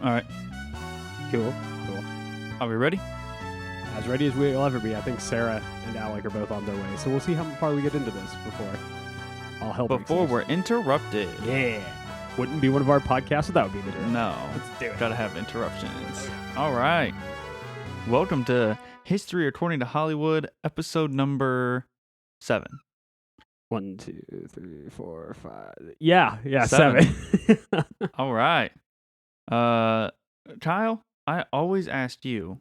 All right. Cool. Are we ready? As ready as we'll ever be. I think Sarah and Alec are both on their way, so we'll see how far we get into this before all hell breaks Before loose. we're interrupted. Yeah. Wouldn't be one of our podcasts without being interrupted. No. Let's do it. Gotta have interruptions. All right. Welcome to History According to Hollywood, episode number 7. 1, 2, 3, 4, 5. Yeah, 7. 7. All right. Kyle, I always asked you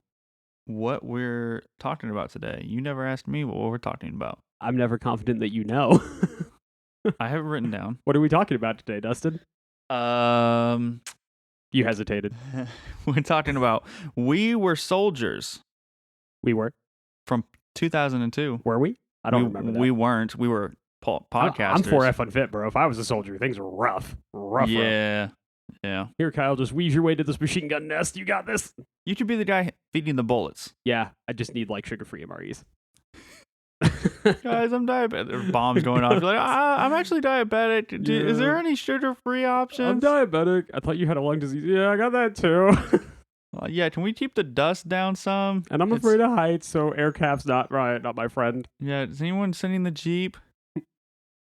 what we're talking about today. You never asked me what we're talking about. I'm never confident that you know. I have it written down. What are we talking about today, Dustin? You hesitated. We're talking about We Were Soldiers We were. from 2002. Were we? I don't remember that. We weren't. We were podcasters. I'm 4F unfit, bro. If I was a soldier, things were rough. Rough. Yeah. Here, Kyle, just weave your way to this machine gun nest. You got this. You could be the guy feeding the bullets. Yeah, I just need like sugar-free MREs. Guys, I'm diabetic. There's bombs going off. You're like, I'm actually diabetic. Is there any sugar-free I'm options? diabetic. I thought you had a lung disease. Yeah, I got that too. Yeah, can we keep the dust down some? And I'm afraid of heights, so AirCap's not my friend. Yeah, is anyone sending the Jeep?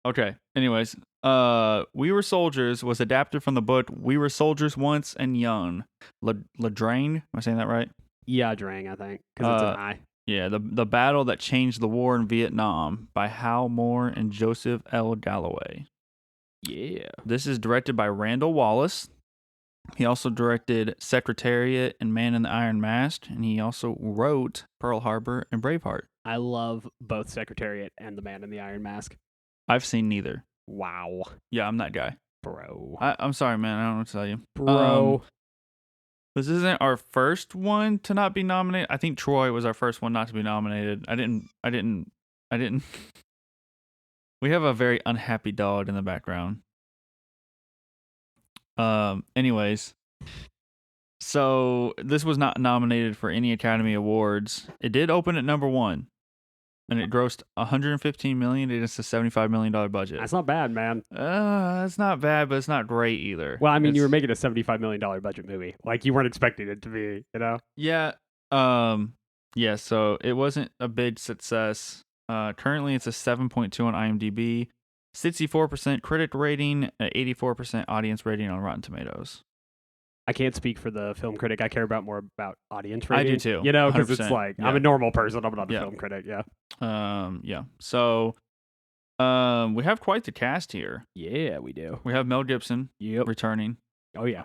Okay, anyways. We Were Soldiers was adapted from the book We Were Soldiers Once and Young. Ladraine? Am I saying that right? Yeah, Drang, I think, because it's an I. Yeah, the battle that changed the war in Vietnam by Hal Moore and Joseph L. Galloway. Yeah. This is directed by Randall Wallace. He also directed Secretariat and Man in the Iron Mask, and he also wrote Pearl Harbor and Braveheart. I love both Secretariat and The Man in the Iron Mask. I've seen neither. Wow. Yeah, I'm that guy. Bro. I'm sorry, man. I don't know what to tell you. Bro. This isn't our first one to not be nominated. I think Troy was our first one not to be nominated. I didn't. We have a very unhappy dog in the background. Anyways, so this was not nominated for any Academy Awards. It did open at number 1, and it grossed $115 million against a $75 million budget. That's not bad, man. That's not bad, but it's not great either. Well, I mean, you were making a $75 million budget movie. Like, you weren't expecting it to be, you know? Yeah. Yeah, so it wasn't a big success. Currently, it's a 7.2 on IMDb, 64% critic rating, 84% audience rating on Rotten Tomatoes. I can't speak for the film critic. I care more about audience rating. I do too. You know, because it's 100%. like, Yeah. I'm a normal person. I'm not a Yeah. film critic. Yeah. Yeah. So, we have quite the cast here. Yeah, we do. We have Mel Gibson Yep. returning. Oh, yeah.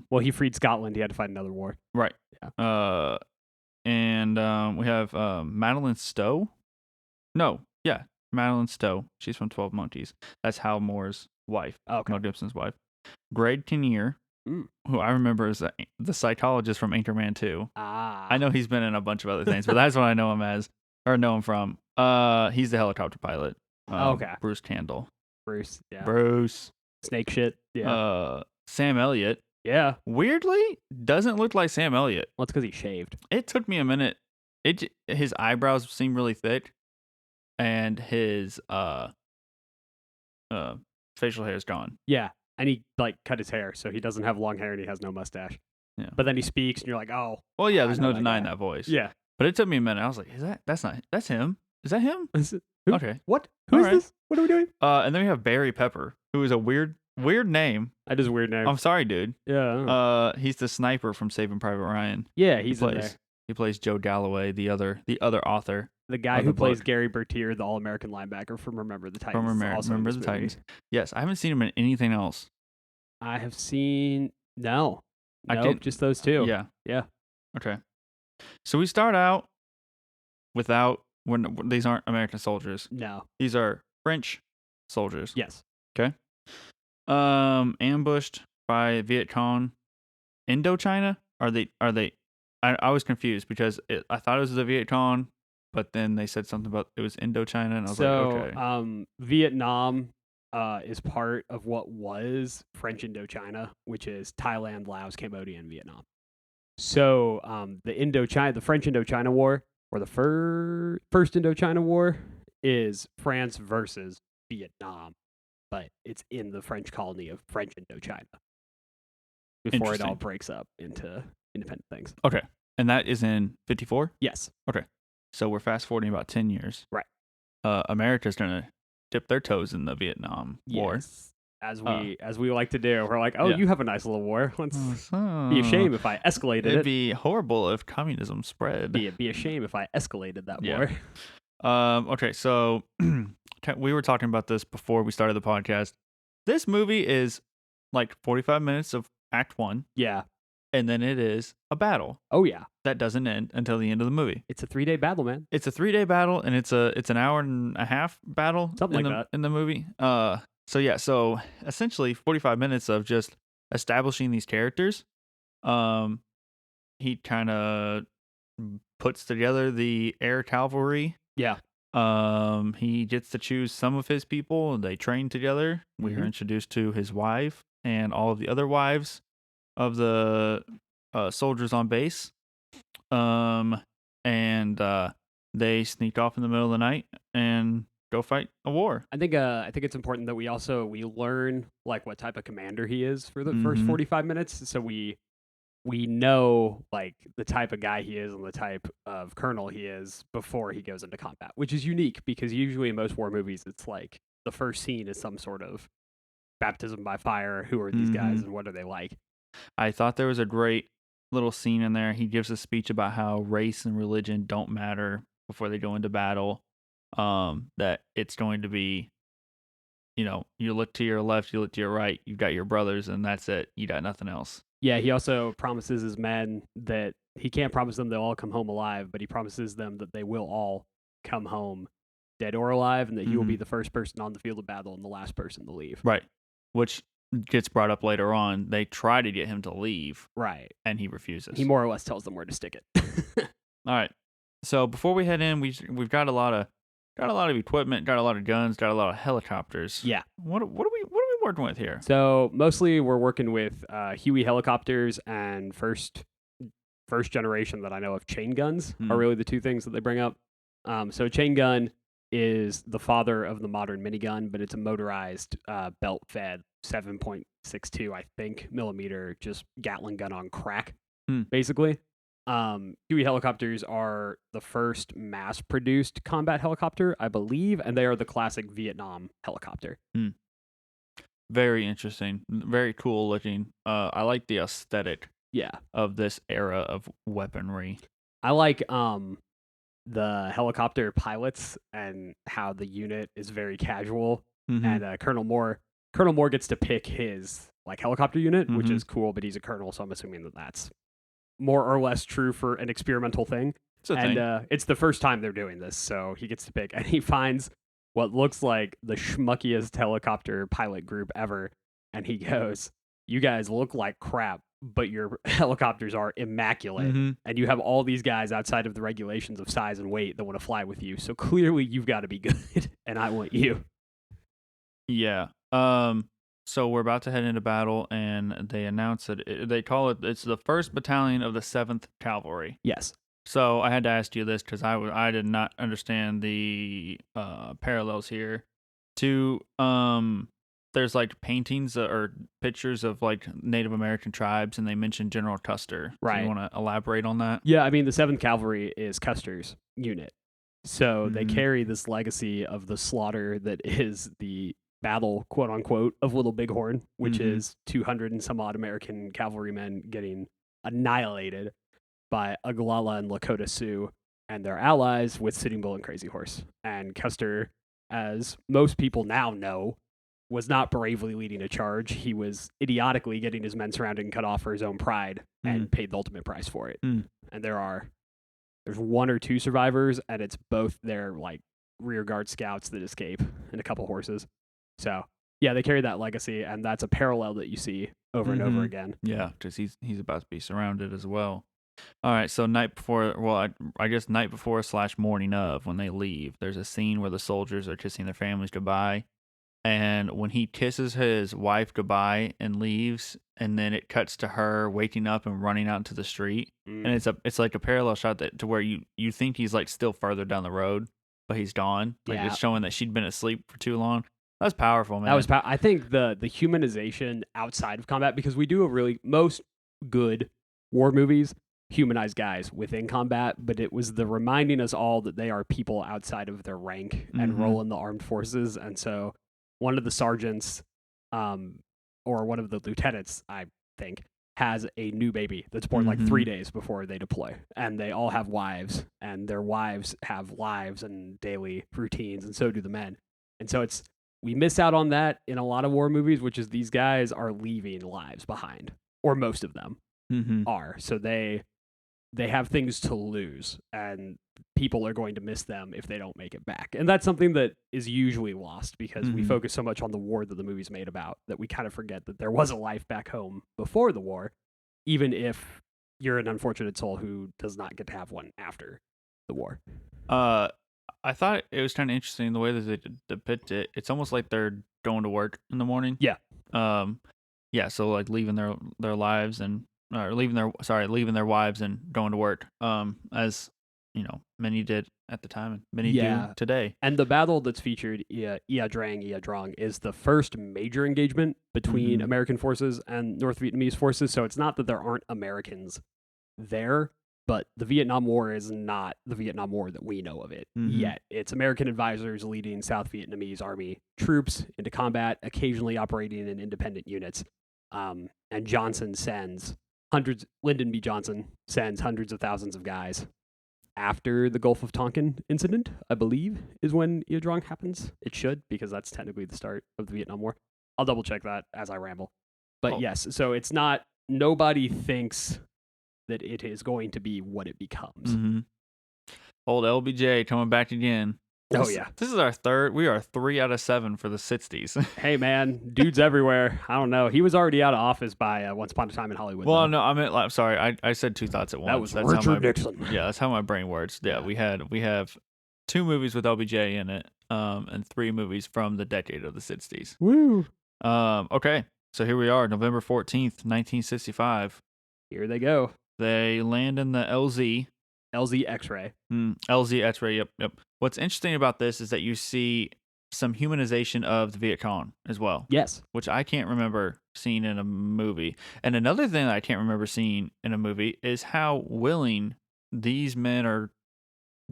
Well, he freed Scotland. He had to fight another war. Right. Yeah. And we have Madeline Stowe. No, yeah, Madeline Stowe. She's from 12 Monkeys. That's Hal Moore's wife. Okay. Mel Gibson's wife. Greg Kinnear, who I remember is the psychologist from Anchorman 2. Ah. I know he's been in a bunch of other things, but that's what I know him as, or know him from. He's the helicopter pilot. Okay. Bruce Candle. Bruce. Yeah. Bruce. Snake shit. Yeah. Sam Elliott. Yeah. Weirdly, doesn't look like Sam Elliott. Well, it's because he shaved. It took me a minute. His eyebrows seem really thick, and his facial hair is gone. Yeah. And he cut his hair, so he doesn't have long hair and he has no mustache. Yeah. But then he speaks, and you're like, oh. Well, yeah. There's I know no that denying guy. that voice. Yeah. But it took me a minute. I was like, that's him? Is that him? Who? Okay. What? Who is All right. this? What are we doing? And then we have Barry Pepper, who is a weird name. That is a weird name. I'm sorry, dude. Yeah. He's the sniper from Saving Private Ryan. Yeah, he's in there. He plays Joe Galloway, the other author. The guy of who the plays book. Gary Bertier, the All-American linebacker from Remember the Titans. From is also in Remember this the movie. Titans. Yes, I haven't seen him in anything else. I have seen no, just those two. Yeah. Yeah. Okay. So we start out these aren't American soldiers. No. These are French soldiers. Yes. Ambushed by Viet Cong. Indochina? Are they? I was confused because I thought it was the Viet Cong, but then they said something about it was Indochina, and I was like, okay. Vietnam is part of what was French Indochina, which is Thailand, Laos, Cambodia, and Vietnam. So the French Indochina War, or the first Indochina War, is France versus Vietnam, but it's in the French colony of French Indochina. before it all Interesting. breaks up into independent things. Okay. And that is in 54? Yes. Okay. So we're fast forwarding about 10 years. Right. America's going to dip their toes in the Vietnam War. Yes. As we like to do. We're like, oh, yeah. you have a nice little war. Let's So, be a shame if I escalated it'd it. be horrible if communism spread. Be a shame if I escalated that Yeah. war. Okay, so we were talking about this before we started the podcast. This movie is like 45 minutes of Act 1, Yeah. and then it is a battle Oh yeah. that doesn't end until the end of the movie. It's a 3-day battle, man. It's a 3-day battle, and it's an hour and a half battle Something like that. in the movie. So essentially 45 minutes of just establishing these characters. He kind of puts together the air cavalry. Yeah. He gets to choose some of his people, and they train together. We are Mhm. introduced to his wife and all of the other wives of the soldiers on base. And they sneak off in the middle of the night and go fight a war. I think it's important that we learn like what type of commander he is for the first Mhm. 45 minutes, so we know like the type of guy he is and the type of colonel he is before he goes into combat, which is unique because usually in most war movies it's like the first scene is some sort of baptism by fire. Who are these guys Mhm. and what are they like? I thought there was a great little scene in there. He gives a speech about how race and religion don't matter before they go into battle. That it's going to be, you look to your left, you look to your right, you've got your brothers, and that's it. You got nothing else. Yeah, he also promises his men that he can't promise them they'll all come home alive, but he promises them that they will all come home dead or alive, and that he will be Mhm. the first person on the field of battle and the last person to leave. Right. Which gets brought up later on. They try to get him to leave, Right. and he refuses. He more or less tells them where to stick it. All right. So before we head in, we've got a lot of equipment, got a lot of guns, got a lot of helicopters. Yeah. What are we working with here? So mostly we're working with Huey helicopters and first generation that I know of chain guns are really the two things that they bring up. So chain gun is the father of the modern minigun, but it's a motorized belt fed 7.62, I think, millimeter, just Gatling gun on crack, basically. Huey helicopters are the first mass produced combat helicopter, I believe, and they are the classic Vietnam helicopter. Very interesting. Very cool looking. I like the aesthetic Yeah. of this era of weaponry. I like the helicopter pilots and how the unit is very casual. Mhm. And Colonel Moore gets to pick his like helicopter unit, which Mhm. is cool, but he's a colonel, so I'm assuming that that's more or less true for an experimental thing. It's a thing. And it's the first time they're doing this, so he gets to pick, and he finds what looks like the schmuckiest helicopter pilot group ever, and he goes, "You guys look like crap, but your helicopters are immaculate, Mhm. and you have all these guys outside of the regulations of size and weight that want to fly with you. So clearly, you've got to be good, and I want you." Yeah. So we're about to head into battle, and they announce that they call it's the 1st Battalion of the 7th Cavalry. Yes. So I had to ask you this because I did not understand the parallels here. There's like paintings or pictures of like Native American tribes, and they mention General Custer. Do Right. you want to elaborate on that? Yeah, I mean, the 7th Cavalry is Custer's unit. So they Mhm. carry this legacy of the slaughter that is the battle, quote unquote, of Little Bighorn, which Mhm. is 200 and some odd American cavalrymen getting annihilated by Oglala and Lakota Sioux and their allies with Sitting Bull and Crazy Horse. And Custer, as most people now know, was not bravely leading a charge. He was idiotically getting his men surrounded and cut off for his own pride and paid the ultimate price for it. And there's 1 or 2 survivors, and it's both their like rear guard scouts that escape and a couple horses. So yeah, they carry that legacy, and that's a parallel that you see over and over again. Yeah, because he's about to be surrounded as well. All right, so night before, well, I guess night before / morning of when they leave, there's a scene where the soldiers are kissing their families goodbye, and when he kisses his wife goodbye and leaves, and then it cuts to her waking up and running out into the street, and it's like a parallel shot to where you think he's like still further down the road, but he's gone. Like Yeah. it's showing that she'd been asleep for too long. That's powerful, man. That was I think the humanization outside of combat, because we do a really most good war movies humanize guys within combat, but it was the reminding us all that they are people outside of their rank and role in the armed forces. And so one of the sergeants, or one of the lieutenants, I think, has a new baby that's born like 3 days before they deploy, and they all have wives, and their wives have lives and daily routines, and so do the men. And so we miss out on that in a lot of war movies, which is these guys are leaving lives behind, or most of them are. So they have things to lose, and people are going to miss them if they don't make it back. And that's something that is usually lost because we focus so much on the war that the movie's made about that we kind of forget that there was a life back home before the war, even if you're an unfortunate soul who does not get to have one after the war. I thought it was kind of interesting the way that they depict it. It's almost like they're going to work in the morning. Yeah. Yeah. So like leaving their lives and leaving their wives and going to work. As you know, many did at the time and many do today. And the battle that's featured, Ia Drang, is the first major engagement between American forces and North Vietnamese forces. So it's not that there aren't Americans there, but the Vietnam War is not the Vietnam War that we know of it yet. It's American advisors leading South Vietnamese army troops into combat, occasionally operating in independent units. And Lyndon B. Johnson sends hundreds of thousands of guys after the Gulf of Tonkin incident, I believe, is when Ia Drang happens. It should, because that's technically the start of the Vietnam War. I'll double check that as I ramble. But yes, so it's not, nobody thinks that it is going to be what it becomes. Old LBJ coming back again. This is our third. We are 3 out of 7 for the 60s. Hey, man, dude's everywhere. I don't know. He was already out of office by Once Upon a Time in Hollywood. Well, no, I meant, I'm sorry. I said two thoughts at once. That was Richard Nixon. Yeah, that's how my brain works. Yeah, we have 2 movies with LBJ in it, and 3 movies from the decade of the 60s. Woo. Okay, so here we are, November 14th, 1965. Here they go. They land in the LZ. LZ X-ray. LZ X-ray, yep. What's interesting about this is that you see some humanization of the Viet Cong as well. Yes. Which I can't remember seeing in a movie. And another thing that I can't remember seeing in a movie is how willing these men are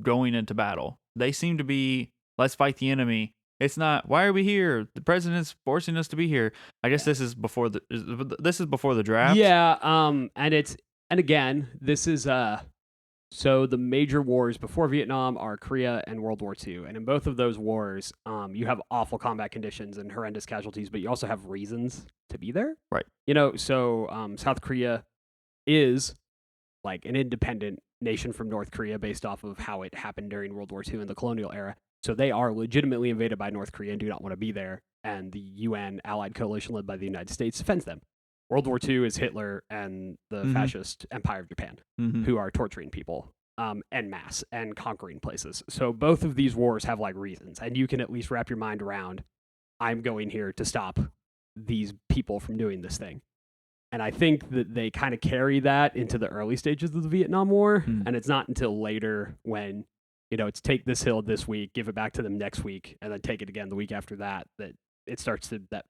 going into battle. They seem to be, let's fight the enemy. It's not, why are we here? The president's forcing us to be here. I guess this is before the draft. Yeah, and again, this is so the major wars before Vietnam are Korea and World War II. And in both of those wars, you have awful combat conditions and horrendous casualties, but you also have reasons to be there. Right. So South Korea is like an independent nation from North Korea based off of how it happened during World War II in the colonial era. So they are legitimately invaded by North Korea and do not want to be there. And the UN allied coalition led by the United States defends them. World War II is Hitler and the fascist Empire of Japan, who are torturing people en masse and conquering places. So both of these wars have like reasons, and you can at least wrap your mind around, I'm going here to stop these people from doing this thing. And I think that they kind of carry that into the early stages of the Vietnam War, and it's not until later when, it's take this hill this week, give it back to them next week, and then take it again the week after that that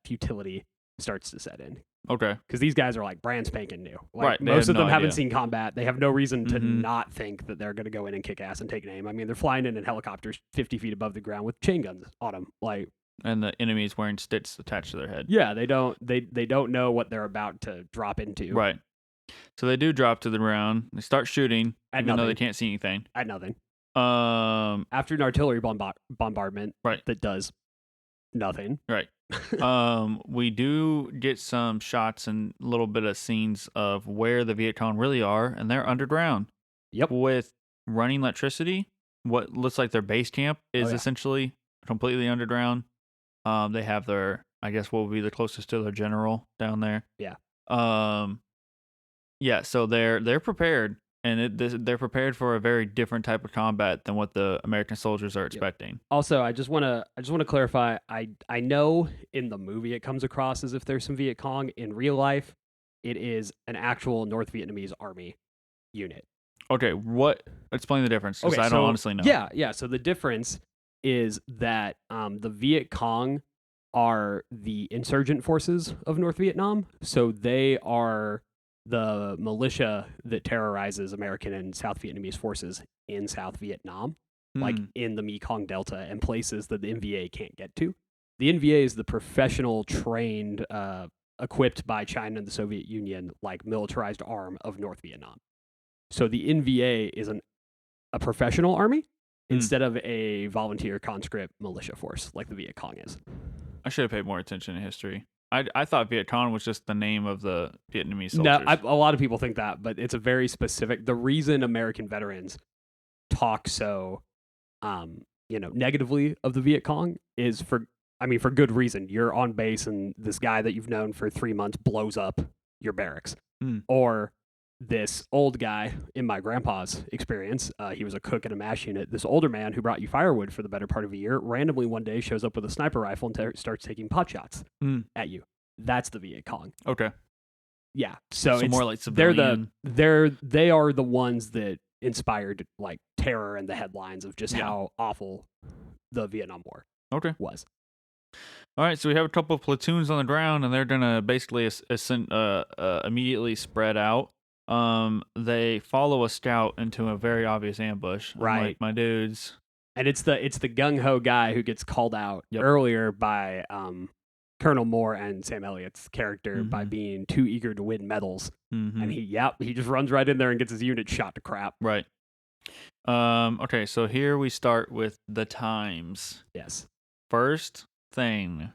futility starts to set in. Okay. Because these guys are like brand spanking new. Like, right. Most of them haven't seen combat. They have no reason to not think that they're going to go in and kick ass and take aim. I mean, they're flying in helicopters 50 feet above the ground with chain guns on them. Like, and the enemy is wearing sticks attached to their head. Yeah, they don't know what they're about to drop into. Right. So they do drop to the ground. They start shooting, even though they can't see anything. At nothing. After an artillery bombardment, right, that does nothing. Right. We do get some shots and a little bit of scenes of where the Viet Cong really are, and they're underground. Yep. With running electricity. What looks like their base camp is essentially completely underground. They have their, I guess, what would be the closest to their general down there. Yeah. Yeah. So they're prepared, and they're prepared for a very different type of combat than what the American soldiers are expecting. Yep. Also, I just want to clarify. I know in the movie it comes across as if there's some Viet Cong. In real life, it is an actual North Vietnamese army unit. Okay, explain the difference, because I don't honestly know. Yeah. So the difference is that the Viet Cong are the insurgent forces of North Vietnam. So they are the militia that terrorizes American and South Vietnamese forces in South Vietnam, like in the Mekong Delta and places that the NVA can't get to. The NVA is the professional, trained, equipped by China and the Soviet Union, like militarized arm of North Vietnam. So the NVA is a professional army instead of a volunteer conscript militia force like the Viet Cong is. I should have paid more attention to history. I thought Viet Cong was just the name of the Vietnamese soldiers. No, a lot of people think that, but it's a very specific. The reason American veterans talk so, negatively of the Viet Cong is for good reason. You're on base, and this guy that you've known for 3 months blows up your barracks, or this old guy, in my grandpa's experience, he was a cook in a MASH unit. This older man who brought you firewood for the better part of a year randomly one day shows up with a sniper rifle and starts taking pot shots at you. That's the Viet Cong. Okay. Yeah. So it's more like civilian. They are the ones that inspired like terror and the headlines of just how awful the Vietnam War was. All right, so we have a couple of platoons on the ground, and they're gonna basically immediately spread out. They follow a scout into a very obvious ambush. Right, like, my dudes. And it's the gung ho guy who gets called out earlier by Colonel Moore and Sam Elliott's character by being too eager to win medals, and he just runs right in there and gets his unit shot to crap. Right. Okay, so here we start with the times. Yes. First thing,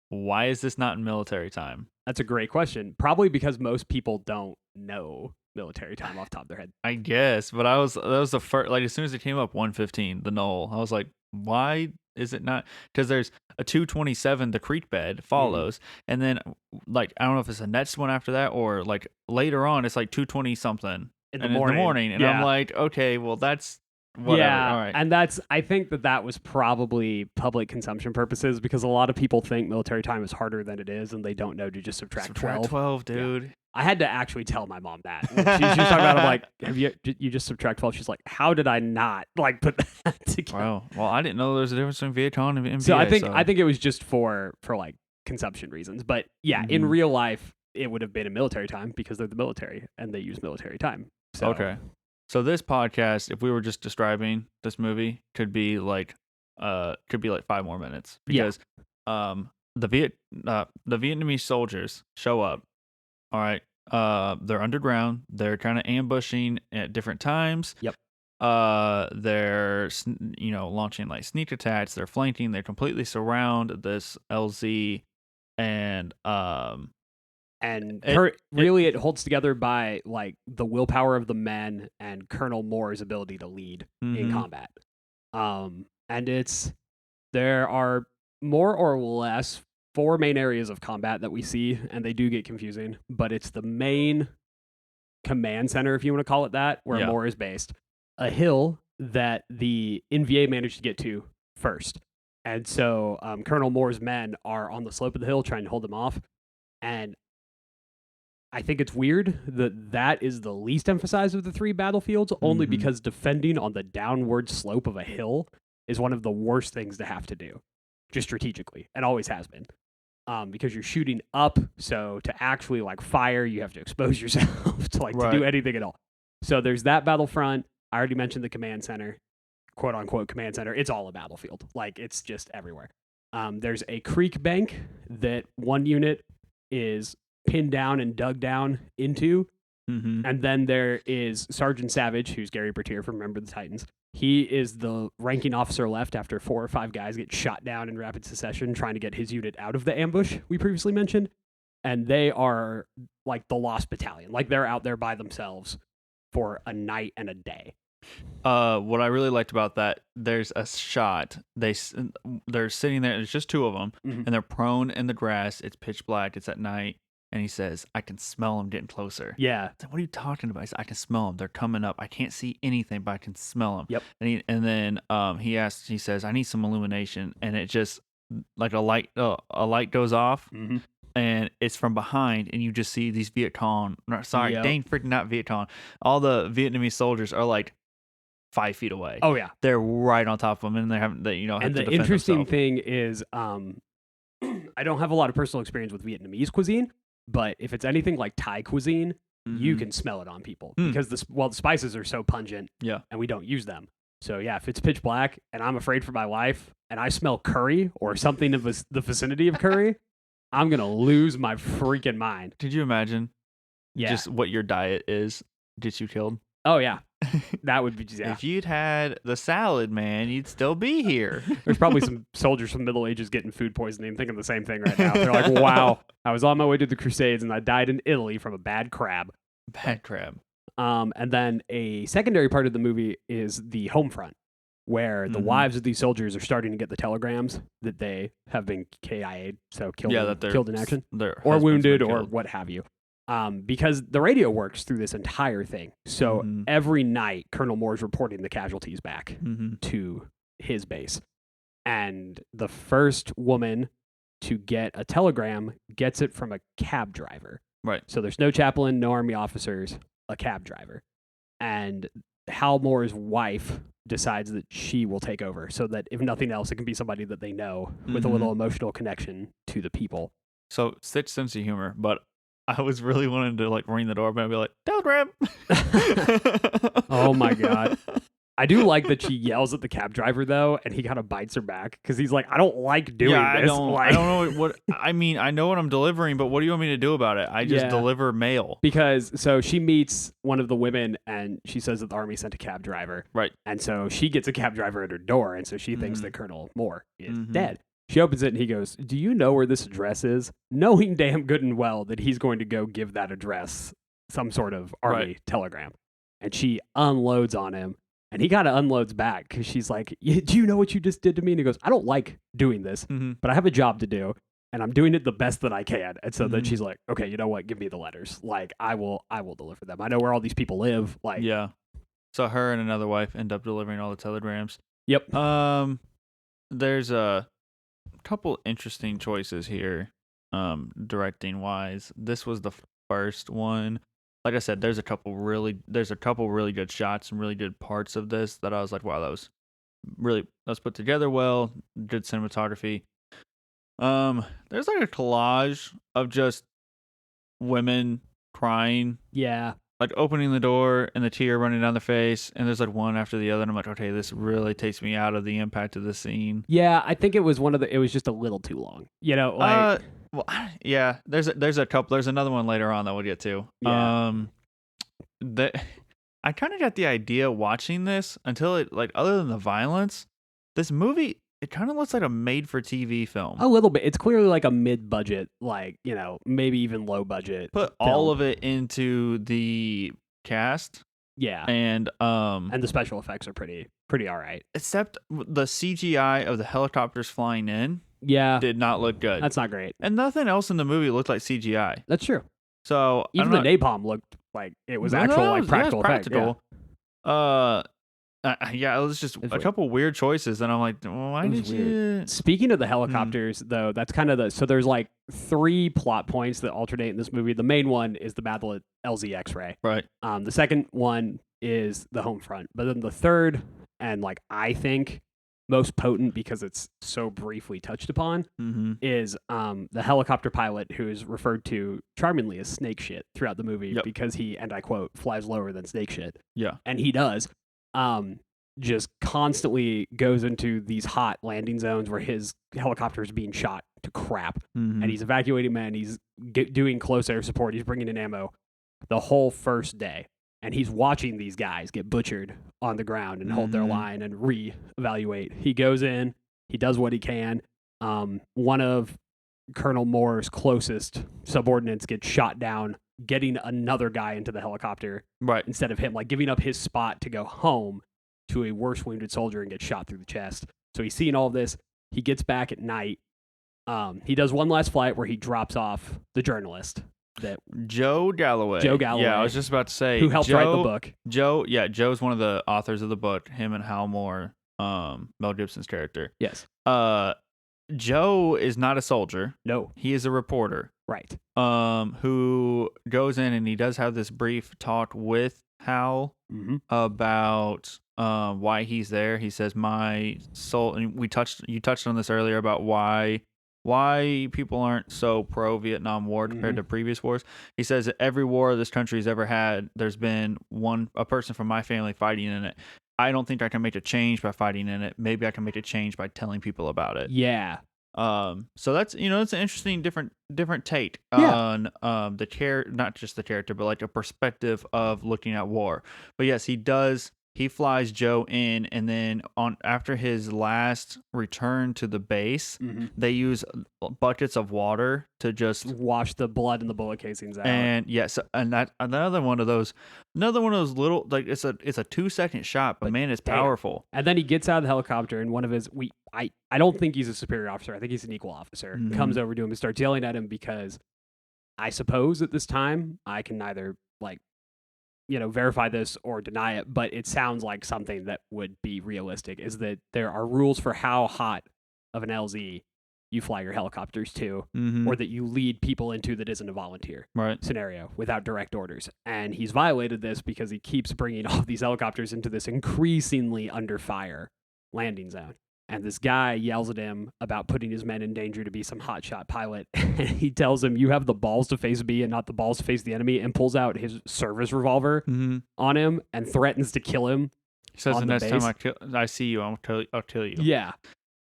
why is this not in military time? That's a great question. Probably because most people don't know military time off the top of their head. I guess, but that was the first, like, as soon as it came up 1:15, the Knoll, I was like, why is it not? Because there's a 2:27, the creek bed follows, and then, like, I don't know if it's the next one after that or like later on, it's like 2:20 something in the morning. And I'm like, okay, well, that's whatever. Yeah, all right. And I think that was probably public consumption purposes, because a lot of people think military time is harder than it is, and they don't know to just subtract 12. 12, dude. Yeah. I had to actually tell my mom that. She was talking about it, I'm like, have you just subtract 12? She's like, how did I not like put that together? Wow. Well, I didn't know there was a difference between Viet Cong and NBA. So I think it was just for like consumption reasons. But yeah, in real life, it would have been a military time because they're the military and they use military time. So. Okay. So this podcast, if we were just describing this movie, could be like 5 more minutes, because the Vietnamese soldiers show up. All right. They're underground. They're kind of ambushing at different times. Yep. They're launching like sneak attacks. They're flanking. They completely surround this LZ, and it holds together by like the willpower of the men and Colonel Moore's ability to lead in combat. And there are more or less 4 main areas of combat that we see, and they do get confusing, but it's the main command center, if you want to call it that, where Moore is based, a hill that the NVA managed to get to first. And so Colonel Moore's men are on the slope of the hill trying to hold them off. And I think it's weird that is the least emphasized of the 3 battlefields, only because defending on the downward slope of a hill is one of the worst things to have to do, just strategically, and always has been. Because you're shooting up, so to actually like fire, you have to expose yourself to to do anything at all. So there's that battlefront. I already mentioned the command center, quote unquote command center. It's all a battlefield. Like, it's just everywhere. There's a creek bank that one unit is pinned down and dug down into. And then there is Sergeant Savage, who's Gary Bertier from Remember the Titans. He is the ranking officer left after 4 or 5 guys get shot down in rapid succession trying to get his unit out of the ambush we previously mentioned. And they are like the Lost Battalion. Like, they're out there by themselves for a night and a day. What I really liked about that, there's a shot. They're sitting there. There's just 2 of them, and they're prone in the grass. It's pitch black. It's at night. And he says, I can smell them getting closer. Yeah. Like, what are you talking about? He said, I can smell them. They're coming up. I can't see anything, but I can smell them. Yep. And then he says, I need some illumination. And it just, like a light goes off, and it's from behind, and you just see these Viet Cong. Dang freaking not Viet Cong. All the Vietnamese soldiers are like 5 feet away. Oh, yeah. They're right on top of them, and they have and the interesting thing is, I don't have a lot of personal experience with Vietnamese cuisine, but if it's anything like Thai cuisine, you can smell it on people because the spices are so pungent, Yeah. and we don't use them. So yeah, if it's pitch black and I'm afraid for my life and I smell curry or something of the vicinity of curry, I'm gonna lose my freaking mind. Did you imagine Yeah. just what your diet is? Get you killed? Oh yeah, that would be If you'd had the salad, man, you'd still be here. There's probably some soldiers from the Middle Ages getting food poisoning and thinking the same thing right now. They're like, wow, I was on my way to the Crusades and I died in Italy from a bad crab. Bad crab. And then a secondary part of the movie is the home front, where the wives of these soldiers are starting to get the telegrams that they have been KIA'd, so killed in action, or wounded, or what have you. Because the radio works through this entire thing. So every night, Colonel Moore's reporting the casualties back to his base. And the first woman to get a telegram gets it from a cab driver. Right. So there's no chaplain, no army officers, a cab driver. And Hal Moore's wife decides that she will take over so that if nothing else, it can be somebody that they know with a little emotional connection to the people. So such sense of humor, but I was really wanting to like ring the doorbell and be like, telegram. Oh my God. I do like that she yells at the cab driver though, and he kind of bites her back because he's like, I don't like doing this. I don't know what I mean. I know what I'm delivering, but what do you want me to do about it? I just deliver mail. Because so she meets one of the women and she says that the army sent a cab driver. Right. And so she gets a cab driver at her door, and so she thinks that Colonel Moore is dead. She opens it and he goes, do you know where this address is? Knowing damn good and well that he's going to go give that address some sort of army telegram. And she unloads on him. And he kind of unloads back because she's like, do you know what you just did to me? And he goes, I don't like doing this, but I have a job to do, and I'm doing it the best that I can. And so then she's like, okay, you know what? Give me the letters. Like, I will deliver them. I know where all these people live. Like, yeah. So her and another wife end up delivering all the telegrams. Yep. There's a couple interesting choices here, directing wise. This was the first one. Like I said, there's a couple really good shots and really good parts of this that I was like, wow, that was put together well, good cinematography. There's like a collage of just women crying. Yeah. Like opening the door and the tear running down their face, and there's like one after the other, and I'm like, okay, this really takes me out of the impact of the scene. Yeah, I think it was it was just a little too long. You know, like well, yeah, there's a couple. There's another one later on that we'll get to. Yeah. I kind of got the idea watching this until it, like, other than the violence, this movie, it kind of looks like a made-for-TV film. A little bit. It's clearly like a mid-budget, like, you know, maybe even low-budget. Put all of it into the cast. Yeah. And the special effects are pretty all right. Except the CGI of the helicopters flying in. Yeah. Did not look good. That's not great. And nothing else in the movie looked like CGI. That's true. So even the napalm looked like it was practical effect. Yeah. Yeah, it was just a couple weird choices, and I'm like, why did you? Speaking of the helicopters, though, that's kind of so there's like 3 plot points that alternate in this movie. The main one is the battle at LZ Ray. Right. The second one is the home front, but then the third, and like I think most potent because it's so briefly touched upon, is the helicopter pilot who is referred to charmingly as Snake Shit throughout the movie because he, and I quote, flies lower than Snake Shit. Yeah. And he does. Just constantly goes into these hot landing zones where his helicopter is being shot to crap, and he's evacuating men. He's doing close air support. He's bringing in ammo the whole first day, and he's watching these guys get butchered on the ground and hold their line and re-evaluate. He goes in, he does what he can. One of Colonel Moore's closest subordinates gets shot down, getting another guy into the helicopter instead of him, like giving up his spot to go home to a worse wounded soldier and get shot through the chest. So he's seeing all of this. He gets back at night. He does one last flight where he drops off the journalist. Joe Galloway. Yeah, I was just about to say. Who helped write the book. Joe's one of the authors of the book, him and Hal Moore, Mel Gibson's character. Yes. Joe is not a soldier. No. He is a reporter. Right. Who goes in and he does have this brief talk with Hal about why he's there. He says, my soul, and you touched on this earlier about why why people aren't so pro Vietnam War compared to previous wars. He says that every war this country's ever had, there's been a person from my family fighting in it. I don't think I can make a change by fighting in it. Maybe I can make a change by telling people about it. Yeah. So that's it's an interesting different take Yeah. on not just the character, but like a perspective of looking at war. But yes, he does. He flies Joe in, and then after his last return to the base, they use buckets of water to just wash the blood and the bullet casings out. And yes, and that another one of those little, like it's a 2-second shot, but man, it's powerful. And then he gets out of the helicopter, and one of his I don't think he's a superior officer. I think he's an equal officer. Comes over to him and starts yelling at him because I suppose at this time I can neither verify this or deny it, but it sounds like something that would be realistic, is that there are rules for how hot of an LZ you fly your helicopters to, or that you lead people into that isn't a volunteer scenario without direct orders. And he's violated this because he keeps bringing all of these helicopters into this increasingly under fire landing zone. And this guy yells at him about putting his men in danger to be some hotshot pilot. And he tells him, you have the balls to face me and not the balls to face the enemy, and pulls out his service revolver on him and threatens to kill him. He says, the next time I see you, I'll kill you. Yeah.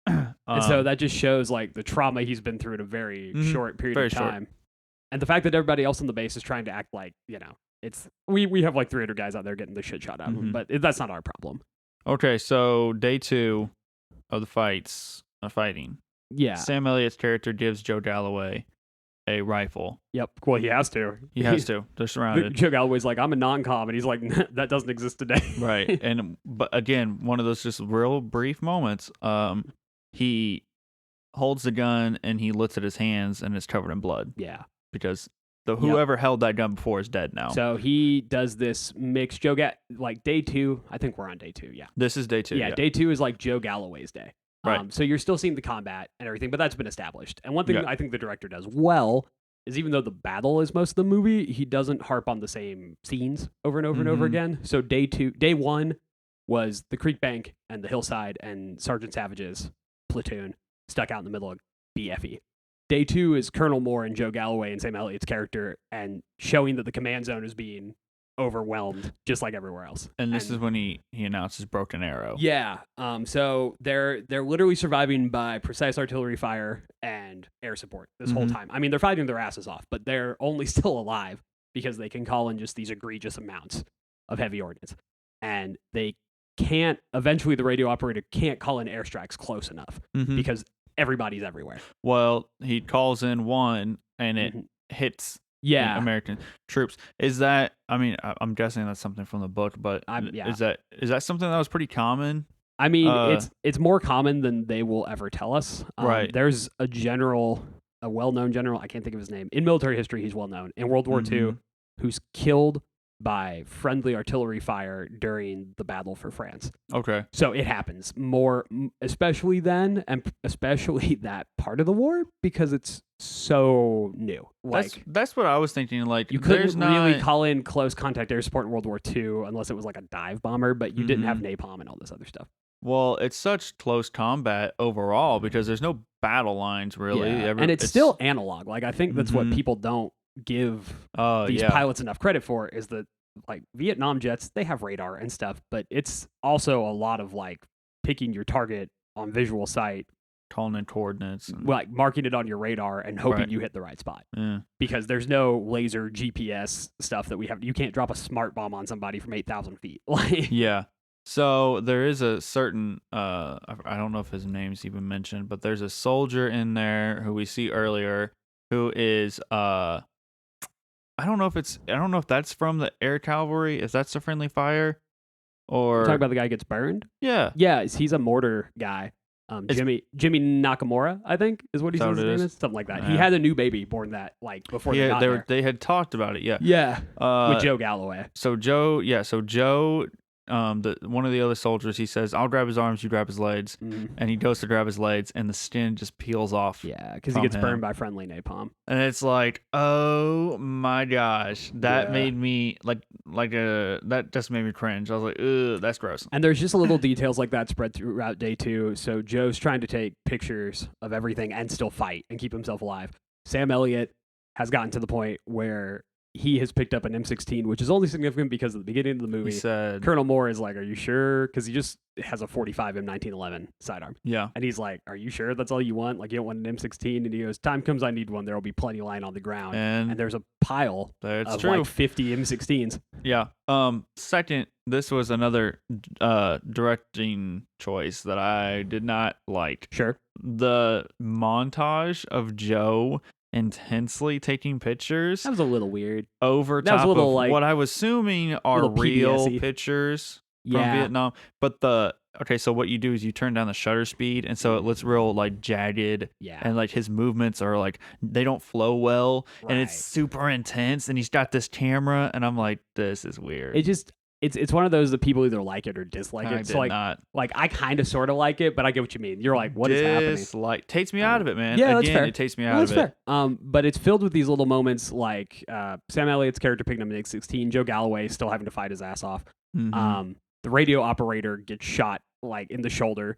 And so that just shows like the trauma he's been through in a very short period of time. And the fact that everybody else on the base is trying to act like, it's we have like 300 guys out there getting the shit shot out of them, but that's not our problem. Okay, so day 2 of the fighting. Yeah. Sam Elliott's character gives Joe Galloway a rifle. Yep. Well, he has to. He has to. They're surrounded. Joe Galloway's like, I'm a non-com, and he's like, that doesn't exist today. Right. But again, one of those just real brief moments. He holds the gun and he looks at his hands and it's covered in blood. Yeah. Because whoever held that gun before is dead now. So he does this mix. Like day 2. I think we're on day 2. Yeah. This is day 2. Yeah. Day 2 is like Joe Galloway's day. Right. So you're still seeing the combat and everything, but that's been established. And one thing I think the director does well is, even though the battle is most of the movie, he doesn't harp on the same scenes over and over and over again. So day 1 was the creek bank and the hillside and Sergeant Savage's platoon stuck out in the middle of BFE. Day 2 is Colonel Moore and Joe Galloway and Sam Elliott's character, and showing that the command zone is being overwhelmed just like everywhere else. And this is when he announces Broken Arrow. Yeah. So they're literally surviving by precise artillery fire and air support this whole time. I mean, they're fighting their asses off, but they're only still alive because they can call in just these egregious amounts of heavy ordnance. And they can't, eventually the radio operator can't call in airstrikes close enough because everybody's everywhere. Well, he calls in one and it hits American troops. Is that, I mean, I'm guessing that's something from the book, but is that something that was pretty common? I mean, it's more common than they will ever tell us. Right. There's a well-known general, I can't think of his name. In military history, he's well-known. In World War II, who's killed by friendly artillery fire during the battle for France. Okay. So it happens more, especially then, and especially that part of the war, because it's so new. Like, that's what I was thinking. Like, you couldn't really call in close contact air support in World War II unless it was like a dive bomber, but you didn't have napalm and all this other stuff. Well, it's such close combat overall because there's no battle lines really. Yeah. And it's still analog. Like, I think that's what people don't give these pilots enough credit for, is that like Vietnam jets, they have radar and stuff, but it's also a lot of like picking your target on visual sight, calling in coordinates, like marking it on your radar and hoping you hit the right spot. Because there's no laser GPS stuff that we have. You can't drop a smart bomb on somebody from 8,000 feet. Yeah. So there is a certain I don't know if his name's even mentioned, but there's a soldier in there who we see earlier who is I don't know if that's from the air cavalry, if that's the friendly fire, or you're talking about the guy who gets burned. Yeah, he's a mortar guy. Jimmy Nakamura, I think, is what he says his name is, something like that. Yeah. He had a new baby born that like before they had talked about it. Yeah, with Joe Galloway. So Joe one of the other soldiers, he says, "I'll grab his arms, you grab his legs," and he goes to grab his legs, and the skin just peels off. Yeah, because he gets burned by friendly napalm. And it's like, oh my gosh, that made me that just made me cringe. I was like, ugh, that's gross. And there's just little details like that spread throughout day 2. So Joe's trying to take pictures of everything and still fight and keep himself alive. Sam Elliott has gotten to the point where he has picked up an M16, which is only significant because at the beginning of the movie, He said, Colonel Moore is like, "Are you sure?" Because he just has a 45 M1911 sidearm. yeah. And he's like, "Are you sure that's all you want? Like, you don't want an M16?" And he goes, "Time comes I need one. There will be plenty lying on the ground." And there's a pile of like 50 M16s. Yeah. Second, this was another directing choice that I did not like. Sure. The montage of Joe intensely taking pictures. That was a little weird. Over top of what I was assuming are real pictures from Vietnam. But so what you do is you turn down the shutter speed, and so it looks real like jagged. Yeah. And like his movements are like they don't flow well, and it's super intense. And he's got this camera, and I'm like, this is weird. It's one of those that people either like it or dislike it. So like I kind of sort of like it, but I get what you mean. You're like, what is happening? Takes me out of it, man. Yeah, that's fair. It takes me out of it. Fair. But it's filled with these little moments like Sam Elliott's character picking up an X16, Joe Galloway still having to fight his ass off. Mm-hmm. The radio operator gets shot like in the shoulder.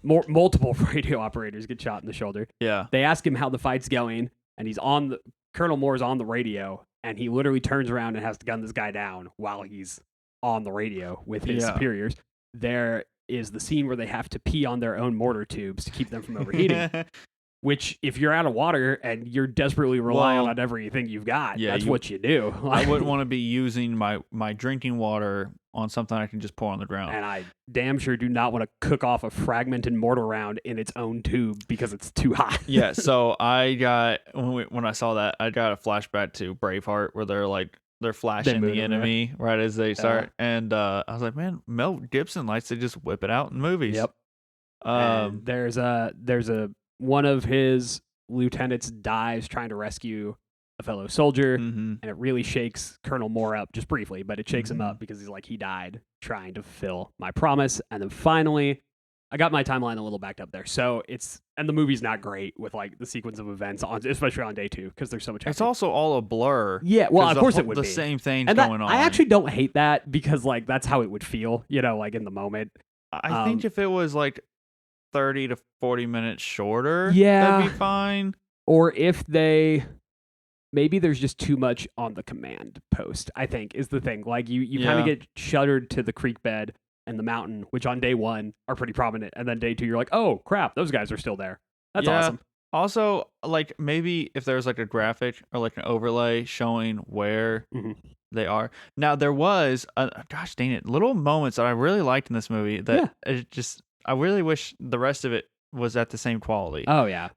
Multiple radio operators get shot in the shoulder. Yeah. They ask him how the fight's going, and Colonel Moore's on the radio. And he literally turns around and has to gun this guy down while he's on the radio with his superiors. There is the scene where they have to pee on their own mortar tubes to keep them from overheating. Which, if you're out of water and you're desperately relying on everything you've got, that's what you do. I wouldn't want to be using my drinking water on something I can just pour on the ground. And I damn sure do not want to cook off a fragmented mortar round in its own tube because it's too hot. Yeah, so I got, when I saw that, I got a flashback to Braveheart where they're flashing the enemy right as they start. And I was like, man, Mel Gibson likes to just whip it out in movies. Yep. There's a one of his lieutenants dies trying to rescue a fellow soldier, and it really shakes Colonel Moore up just briefly, but it shakes him up because he's like, he died trying to fulfill my promise. And then finally, I got my timeline a little backed up there. So and the movie's not great with like the sequence of events, especially on day 2, because there's so much happening. It's also all a blur. Yeah, well, of course it would be. The same thing's going on. I actually don't hate that because like that's how it would feel, like in the moment. I think if it was like 30 to 40 minutes shorter, yeah, that'd be fine. Or if maybe there's just too much on the command post, I think, is the thing. Like you kind of get shuttered to the creek bed and the mountain, which on day 1 are pretty prominent. And then day 2, you're like, oh crap, those guys are still there. That's awesome. Also, like maybe if there's like a graphic or like an overlay showing where they are. Now there was, gosh dang it, little moments that I really liked in this movie that I really wish the rest of it was at the same quality. Oh yeah.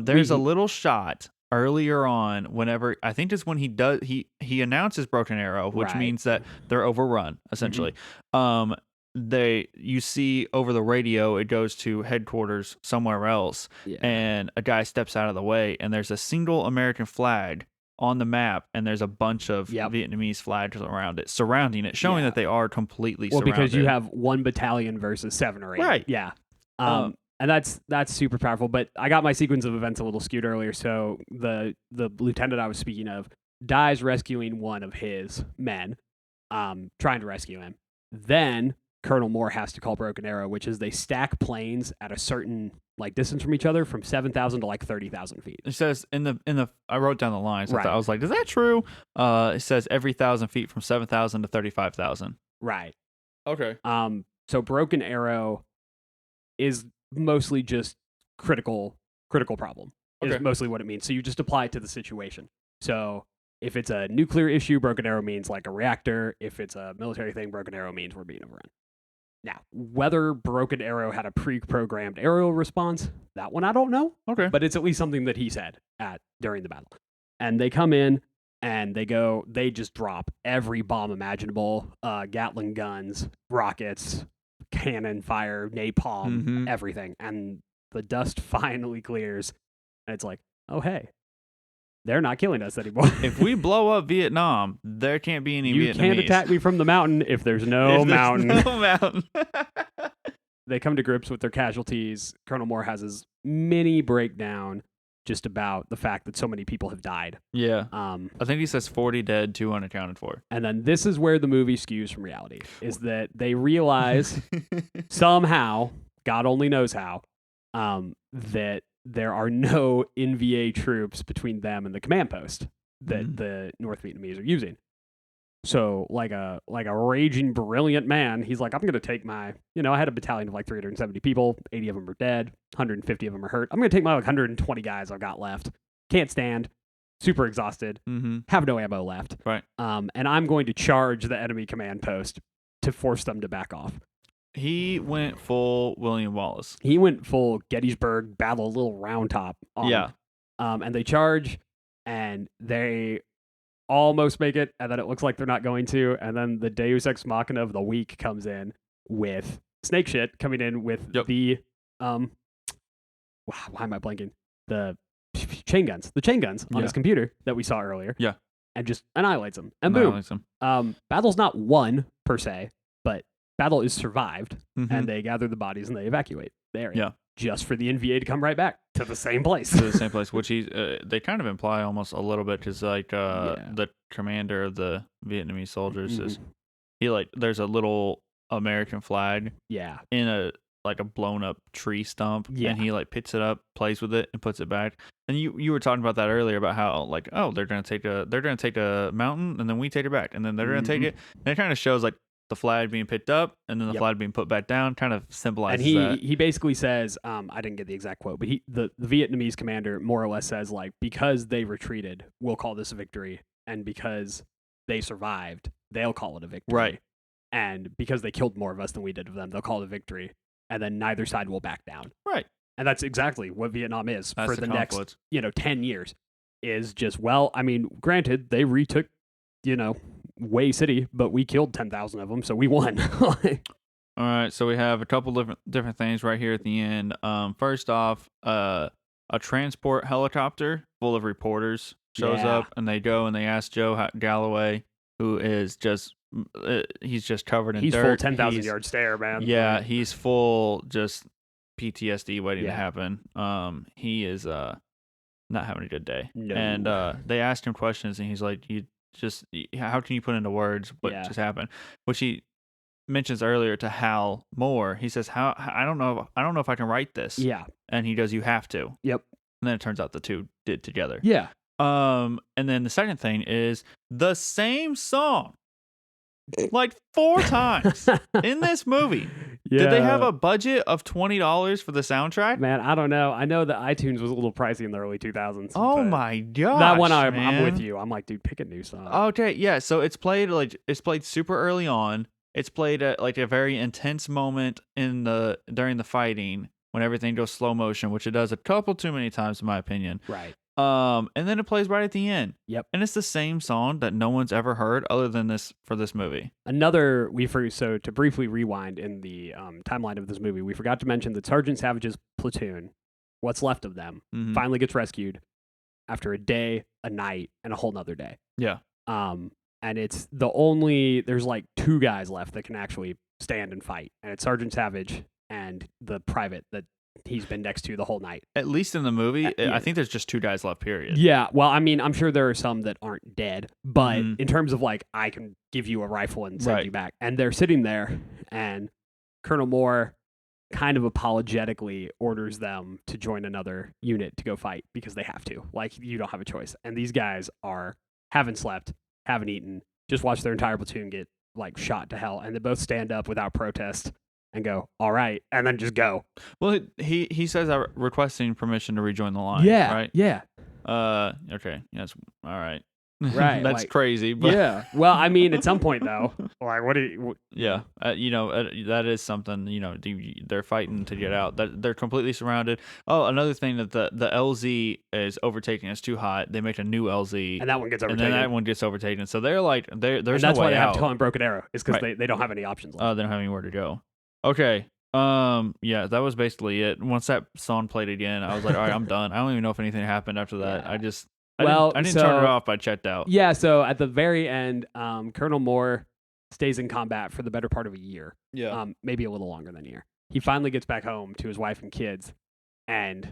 There's a little shot earlier on whenever I think it's when he announces Broken Arrow, which means that they're overrun essentially. You see over the radio it goes to headquarters somewhere else, and a guy steps out of the way, and there's a single American flag on the map, and there's a bunch of Vietnamese flags around it, surrounding it, showing that they are completely surrounded. Well, because you have 1 battalion versus 7 or 8. Right. Yeah. And that's super powerful. But I got my sequence of events a little skewed earlier. So the lieutenant I was speaking of dies rescuing one of his men, trying to rescue him. Then Colonel Moore has to call Broken Arrow, which is they stack planes at a certain like distance from each other from 7,000 to like 30,000 feet. It says in the I wrote down the lines. I was like, is that true? It says every 1,000 feet from 7,000 to 35,000. Right. Okay. So Broken Arrow is mostly just critical problem. Is mostly what it means. So you just apply it to the situation. So if it's a nuclear issue, Broken Arrow means like a reactor. If it's a military thing, Broken Arrow means we're being overrun. Now, whether Broken Arrow had a pre-programmed aerial response, that one I don't know. Okay. But it's at least something that he said during the battle. And they come in and they just drop every bomb imaginable, Gatling guns, rockets, cannon fire, napalm, everything. And the dust finally clears. And it's like, oh, hey, they're not killing us anymore. If we blow up Vietnam, there can't be any you Vietnamese. can't attack me from the mountain if there's no mountain. No mountain. They come to grips with their casualties. Colonel Moore has his mini breakdown just about the fact that so many people have died. Yeah. I think he says 40 dead, 2 unaccounted for. And then this is where the movie skews from reality, is that they realize somehow, God only knows how, that there are no NVA troops between them and the command post that the North Vietnamese are using. So like a raging brilliant man, he's like, I'm going to take my, I had a battalion of like 370 people, 80 of them are dead, 150 of them are hurt. I'm going to take my like 120 guys I've got left. Can't stand, super exhausted, have no ammo left. Right. And I'm going to charge the enemy command post to force them to back off. He went full William Wallace. He went full Gettysburg Battle of Little Round Top on Yeah. And they charge, and they almost make it, and then it looks like they're not going to, and then the Deus Ex Machina of the week comes in with Snake Shit coming in with the why am I blanking? The chain guns on his computer that we saw earlier. Yeah. And just annihilates them. And boom. Battle's not won per se, but battle is survived, and they gather the bodies and they evacuate the area. Yeah. Just for the NVA to come right back to the same place. To the same place, which they kind of imply almost a little bit, because like the commander of the Vietnamese soldiers is there's a little American flag in a blown up tree stump, and he like picks it up, plays with it, and puts it back. And you were talking about that earlier about how they're gonna take a mountain, and then we take it back, and then they're gonna take it, and it kind of shows like the flag being picked up and then the flag being put back down, kind of symbolizes and that. He basically says, I didn't get the exact quote, but the Vietnamese commander more or less says, like, because they retreated, we'll call this a victory, and because they survived, they'll call it a victory. Right. And because they killed more of us than we did of them, they'll call it a victory, and then neither side will back down. Right. And that's exactly what Vietnam is for the conflict. next 10 years, is just, granted, they retook, Way City, but we killed 10,000 of them, so we won. All right, so we have a couple different things right here at the end. First off, a transport helicopter full of reporters shows up, and they go and they ask Joe Galloway, who is just he's just covered in dirt. He's full 10,000 yard stare, man. Yeah, he's full just PTSD waiting to happen. He is not having a good day. No. And they asked him questions, and he's like, how can you put into words what just happened? Which he mentions earlier to Hal Moore. He says, I don't know if I can write this. Yeah. And he goes, you have to. Yep. And then it turns out the two did together. Yeah. And then the second thing is the same song like 4 times in this movie. Yeah. Did they have a budget of $20 for the soundtrack? Man, I don't know. I know that iTunes was a little pricey in the early 2000s. Oh my gosh. That one I'm with you. I'm like, dude, pick a new song. Okay, yeah. So it's played super early on. It's played at like a very intense moment during the fighting when everything goes slow motion, which it does a couple too many times in my opinion. Right. And then it plays right at the end. Yep. And it's the same song that no one's ever heard other than this for this movie. So to briefly rewind in the timeline of this movie, we forgot to mention that Sergeant Savage's platoon, what's left of them, finally gets rescued after a day, a night, and a whole nother day. Yeah. And there's like 2 guys left that can actually stand and fight. And it's Sergeant Savage and the private that he's been next to the whole night. At least in the movie, I think there's just 2 guys left, period. Yeah, well, I mean, I'm sure there are some that aren't dead, but in terms of like, I can give you a rifle and send you back. And they're sitting there, and Colonel Moore kind of apologetically orders them to join another unit to go fight because they have to. Like, you don't have a choice. And these guys haven't slept, haven't eaten, just watched their entire platoon get like shot to hell, and they both stand up without protest and go, all right, and then just go. Well, he says requesting permission to rejoin the line. Yeah, right. Yeah. Okay. Yes. All right. Right. That's crazy. But yeah. Well, I mean, at some point though, like, yeah. That is something. They're fighting to get out. That they're completely surrounded. Oh, another thing that the LZ is overtaking. It's too hot. They make a new LZ, and that one gets overtaken. And then that one gets overtaken. So they're like, there's and that's no way why they out. have to call him Broken Arrow. Is because they don't have any options left. They don't have anywhere to go. Okay. Yeah, that was basically it. Once that song played again, I was like, all right, I'm done. I don't even know if anything happened after that. Yeah. Well, I didn't turn it off. I checked out. Yeah, so at the very end, Colonel Moore stays in combat for the better part of a year. Yeah. Maybe a little longer than a year. He finally gets back home to his wife and kids, and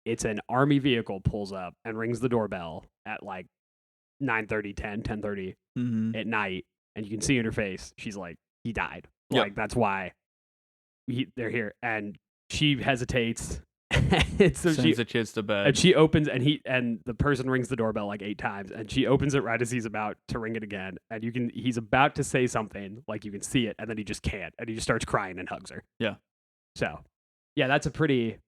it's an army vehicle pulls up and rings the doorbell at like 9:30, 10:30 Mm-hmm. at night, and you can see in her face, she's like, he died. Yep. Like, that's why they're here. And she hesitates. So Sends the kids to bed. and she opens, and the person rings the doorbell like 8 times, and she opens it right as he's about to ring it again, and he's about to say something, like you can see it, and then he just can't, and he just starts crying and hugs her. Yeah. So, yeah, that's a pretty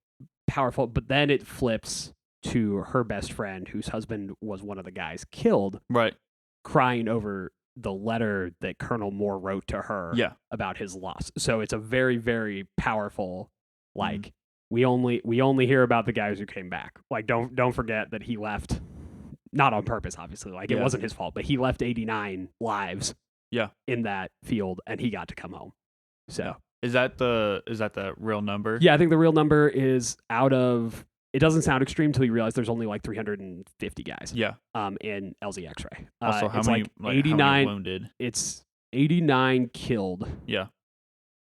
powerful. But then it flips to her best friend, whose husband was one of the guys killed, Right. crying over the letter that Colonel Moore wrote to her about his loss. So it's a very, very powerful, like, we only hear about the guys who came back. Like, don't forget that he left, not on purpose, obviously. Like, it wasn't his fault, but he left 89 lives in that field, and he got to come home. So is that the real number? Yeah, I think the real number is out of. It doesn't sound extreme until you realize there's only like 350 guys. Yeah. In LZ X-ray. Also, how many 89 how many wounded? It's 89 killed. Yeah.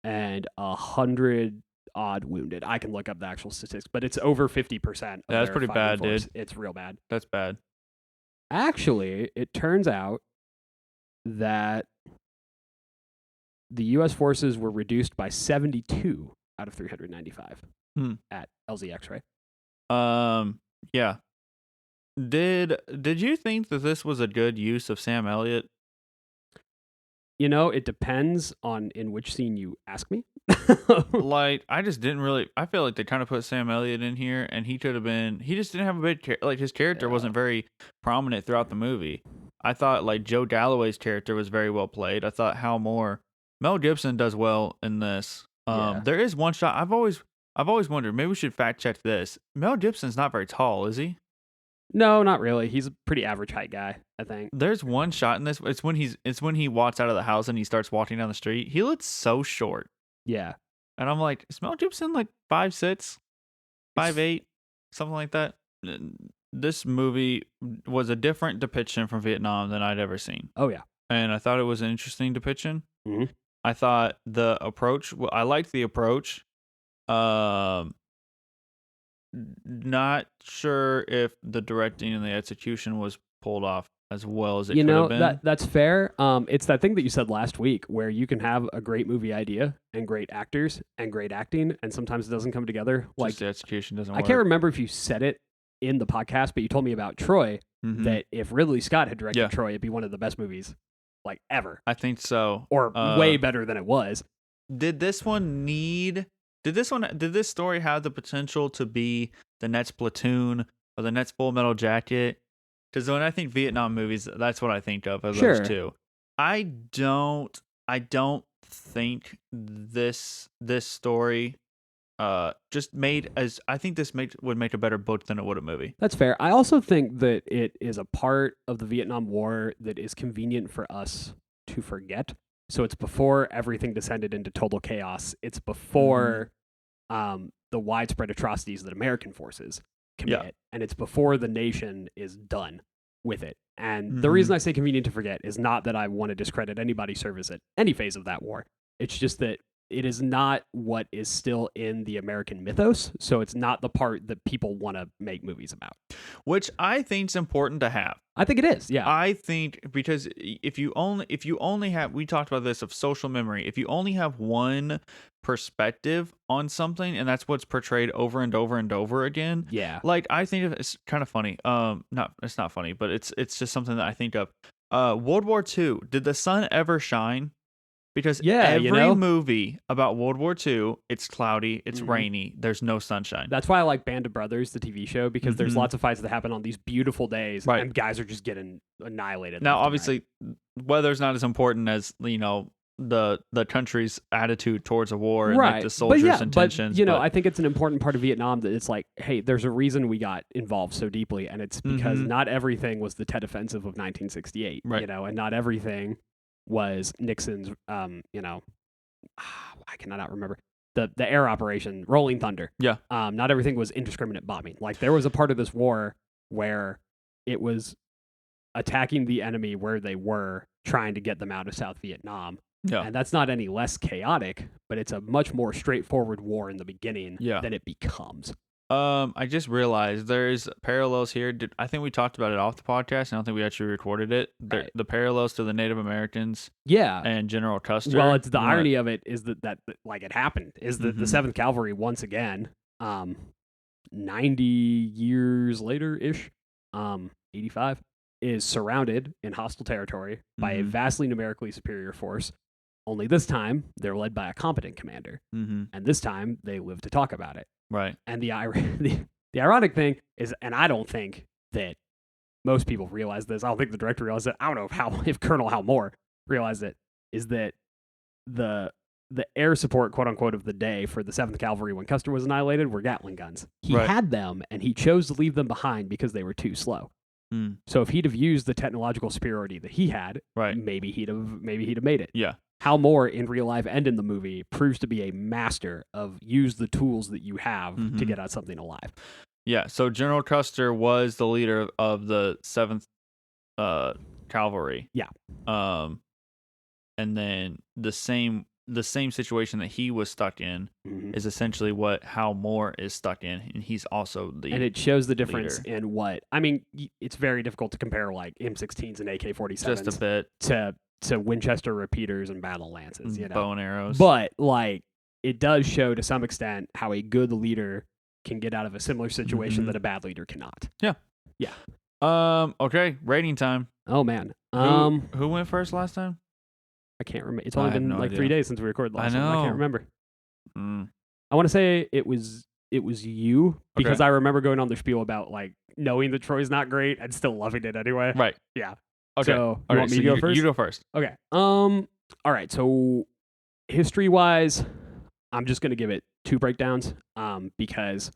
And 100 odd wounded. I can look up the actual statistics, but it's over 50%. Yeah, that's pretty bad, force. dude. It's real bad. That's bad. Actually, it turns out that the U.S. forces were reduced by 72 out of 395 at LZ X-ray. Yeah. Did you think that this was a good use of Sam Elliott? You know, it depends on in which scene you ask me. Like, I just didn't really. I feel like they kind of put Sam Elliott in here, and he could have been. He just didn't have a big. Like, his character wasn't very prominent throughout the movie. I thought like Joe Galloway's character was very well played. I thought Hal Moore, Mel Gibson does well in this. There is one shot. I've always wondered. Maybe we should fact check this. Mel Gibson's not very tall, is he? No, not really. He's a pretty average height guy, I think. There's one shot in this. It's when he walks out of the house and he starts walking down the street. He looks so short. Yeah. And I'm like, is Mel Gibson like 5'6", 5'8", something like that? This movie was a different depiction from Vietnam than I'd ever seen. Oh yeah. And I thought it was an interesting depiction. Mm-hmm. I thought the approach. Well, I liked the approach. Not sure if the directing and the execution was pulled off as well as it could have been. That's fair. It's that thing that you said last week where you can have a great movie idea and great actors and great acting, and sometimes it doesn't come together. Like, just the execution doesn't work. I can't remember if you said it in the podcast, but you told me about Troy, that if Ridley Scott had directed Troy, it'd be one of the best movies like ever. I think so. Or way better than it was. Did this story have the potential to be the next Platoon or the next Full Metal Jacket? Because when I think Vietnam movies, that's what I think of as those two. I don't think this story just made as I think this would make a better book than it would a movie. That's fair. I also think that it is a part of the Vietnam War that is convenient for us to forget. So it's before everything descended into total chaos. It's before the widespread atrocities that American forces commit, and it's before the nation is done with it. And the reason I say convenient to forget is not that I want to discredit anybody's service at any phase of that war. It's just that it is not what is still in the American mythos, so it's not the part that people want to make movies about. Which I think is important to have. I think it is, yeah. I think because if you only have, we talked about this of social memory, if you only have one perspective on something and that's what's portrayed over and over and over again. Yeah. Like, I think it's kind of funny. It's not funny, but it's just something that I think of. World War II, did the sun ever shine? Because every movie about World War II, it's cloudy, it's rainy, there's no sunshine. That's why I like Band of Brothers, the TV show, because there's lots of fights that happen on these beautiful days, and guys are just getting annihilated. Now, obviously, weather's not as important as, the country's attitude towards a war and like the soldiers' intentions. But I think it's an important part of Vietnam that it's like, hey, there's a reason we got involved so deeply, and it's because not everything was the Tet Offensive of 1968, and not everything was Nixon's, I cannot remember the air operation, Rolling Thunder. Yeah. Not everything was indiscriminate bombing. Like, there was a part of this war where it was attacking the enemy where they were, trying to get them out of South Vietnam. Yeah. And that's not any less chaotic, but it's a much more straightforward war in the beginning Yeah. than it becomes. I just realized there's parallels here. I think we talked about it off the podcast. I don't think we actually recorded it. Right. The parallels to the Native Americans Yeah. and General Custer. Well, it's the irony of it is that like it happened is that the Mhm. 7th Cavalry once again, 90 years later ish, 85, is surrounded in hostile territory by a Mhm. vastly numerically superior force. Only this time they're led by a competent commander, Mhm. and this time they live to talk about it. Right. And the ironic thing is, and I don't think that most people realize this. I don't think the director realized it. I don't know if Colonel Hal Moore realized it. Is that the air support, quote unquote, of the day for the 7th Cavalry when Custer was annihilated were Gatling guns. He Right. had them, and he chose to leave them behind because they were too slow. Mm. So if he'd have used the technological superiority that he had, Right. maybe he'd have made it. Yeah. Hal Moore in real life and in the movie proves to be a master of use the tools that you have to Mhm. get out something alive. Yeah. So General Custer was the leader of the 7th Cavalry. Yeah. And then the same situation that he was stuck in Mhm. is essentially what Hal Moore is stuck in, and he's also the And it shows the difference in what I mean. It's very difficult to compare like M16s and AK-47s just a bit to Winchester repeaters and battle lances, you know, bow and arrows. But like it does show to some extent how a good leader can get out of a similar situation Mhm. that a bad leader cannot. Yeah. Yeah. Okay. Rating time. Oh man. Who went first last time? I can't remember. It's I only have been no like idea. 3 days since we recorded last I one. I know. can't remember. Mm. I want to say it was you because I remember going on the spiel about like knowing that Troy's not great and still loving it anyway. Right. Yeah. Okay. So All you right, want me so to go first? You go first. Okay. All right. So history-wise, I'm just gonna give it 2 breakdowns. Because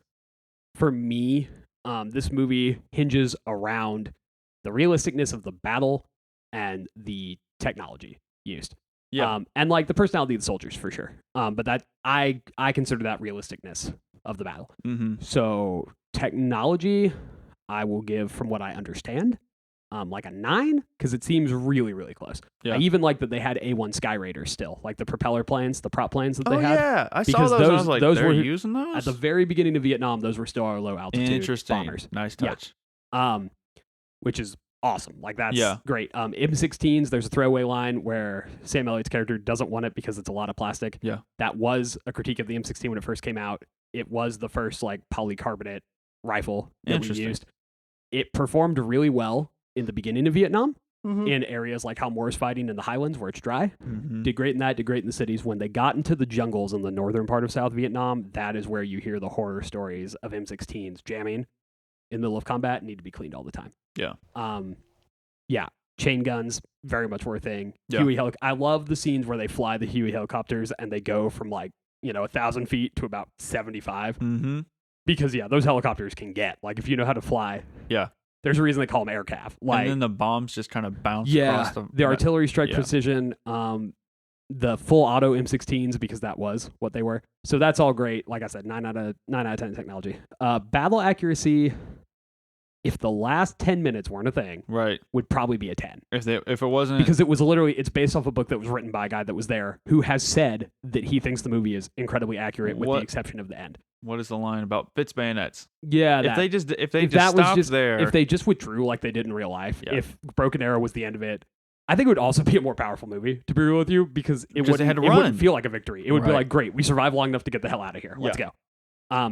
for me, this movie hinges around the realisticness of the battle and the technology used. Yeah. And like the personality of the soldiers for sure. But that I consider that realisticness of the battle. Mm-hmm. So technology, I will give from what I understand, like a 9 because it seems really, really close. Yeah. I even like that they had A1 Sky Raiders still, like the propeller planes, the prop planes that Oh they had. yeah, I saw Because those. And I those- was like, those they're were- using those At the very beginning of Vietnam, those were still our low altitude Interesting. bombers. Nice Yeah. touch. Which is awesome. Like that's Yeah. great. M16s, there's a throwaway line where Sam Elliott's character doesn't want it because it's a lot of plastic. Yeah. That was a critique of the M16 when it first came out. It was the first like polycarbonate rifle that we Interesting. used. It performed really well in the beginning of Vietnam Mm-hmm. in areas like how Moore's fighting in the highlands where it's dry. Mm-hmm. Did great in that, did great in the cities. When they got into the jungles in the northern part of South Vietnam, that is where you hear the horror stories of M16s jamming in the middle of combat and need to be cleaned all the time. Yeah. Yeah. Chain guns, very much more a thing. Yeah. Huey I love the scenes where they fly the Huey helicopters and they go from like, 1,000 feet to about 75. Mm-hmm. Because those helicopters can get, like, if you know how to fly. Yeah. There's a reason they call them aircraft. Like, And then the bombs just kind of bounce yeah, across the artillery strike yeah. precision, the full auto M16s because that was what they were. So that's all great. Like I said, 9 out of 10 technology. Battle accuracy, if the last 10 minutes weren't a thing, Right. would probably be a 10 If it wasn't because it was literally it's based off a book that was written by a guy that was there who has said that he thinks the movie is incredibly accurate with the exception of the end. What is the line about Fitz bayonets? Yeah, If they just that stopped was just there, if they just withdrew like they did in real life, Yeah. if Broken Arrow was the end of it, I think it would also be a more powerful movie, to be real with you, because it Because they had to wouldn't run. feel like a victory. It would be Right. like, great, we survived long enough to get the hell out of here. Let's go.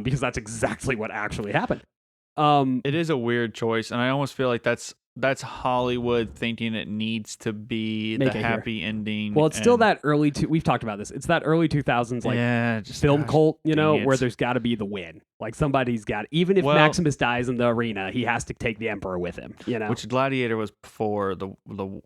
Because that's exactly what actually happened. it is a weird choice, and I almost feel like that's Hollywood thinking it needs to be Make the it here. happy ending. Well, it's still and- that early. We've talked about this. It's that early 2000s, like yeah, just film gosh, cult, dang where it. there's got to be the win. Like somebody's got, even if Well- Maximus dies in the arena, he has to take the Emperor with him. Which Gladiator was before the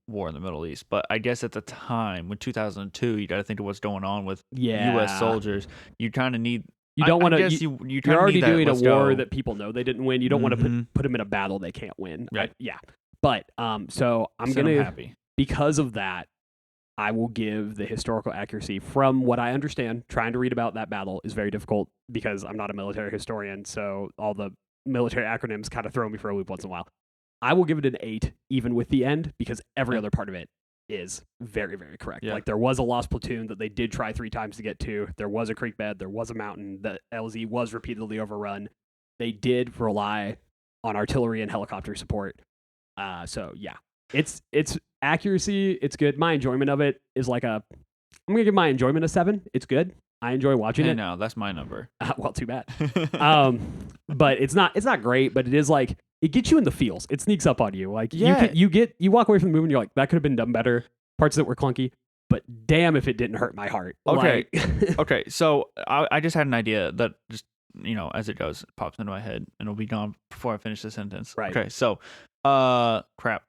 war in the Middle East, but I guess at the time, with 2002, you got to think of what's going on with U.S. soldiers. You kind of need. You don't want to. You You're already need that, doing a let's war go. that people know they didn't win. You don't want to Mhm. put them in a battle they can't win. Right. Yeah. But so I'm Send 'em gonna happy. because of that, I will give the historical accuracy from what I understand. Trying to read about that battle is very difficult because I'm not a military historian, so all the military acronyms kind of throw me for a loop once in a while. I will give it an 8, even with the end, because every other part of it is very, very correct. Yeah. Like, there was a lost platoon that they did try 3 times to get to. There was a creek bed. There was a mountain. The LZ was repeatedly overrun. They did rely on artillery and helicopter support. So yeah, it's accuracy. It's good. My enjoyment of it is like I'm gonna give my enjoyment a 7. It's good. I enjoy watching it. No, that's my number. Well, too bad. But it's not great. But it is like, it gets you in the feels. It sneaks up on you. Like, you walk away from the movie and you're like, that could have been done better. Parts that were clunky, but damn if it didn't hurt my heart. Okay. Like, Okay. So I just had an idea that just, as it goes, it pops into my head and it'll be gone before I finish the sentence. Right. Okay. So, crap.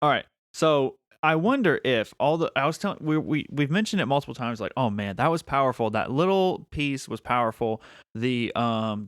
All right. So I wonder if we've mentioned it multiple times, like, oh man, that was powerful. That little piece was powerful. The